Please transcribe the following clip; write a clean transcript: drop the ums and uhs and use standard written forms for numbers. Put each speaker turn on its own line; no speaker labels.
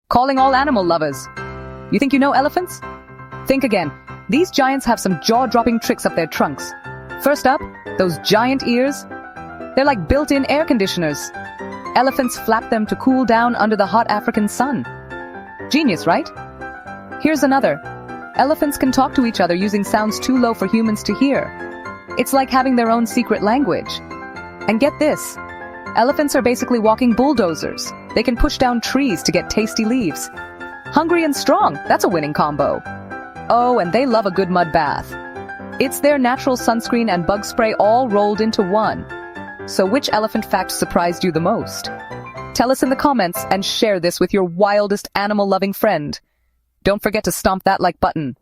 Calling all animal lovers. You think you know elephants? Think again. These giants have some jaw-dropping tricks up their trunks. First up, those giant ears. They're like built-in air conditioners. Elephants flap them to cool down under the hot African sun. Genius, right? Here's another. Elephants can talk to each other using sounds too low for humans to hear. It's like having their own secret language. And get this. Elephants are basically walking bulldozers. They can push down trees to get tasty leaves. Hungry and strong, that's a winning combo. Oh, and they love a good mud bath. It's their natural sunscreen and bug spray all rolled into one. So which elephant fact surprised you the most? Tell us in the comments and share this with your wildest animal-loving friend. Don't forget to stomp that like button.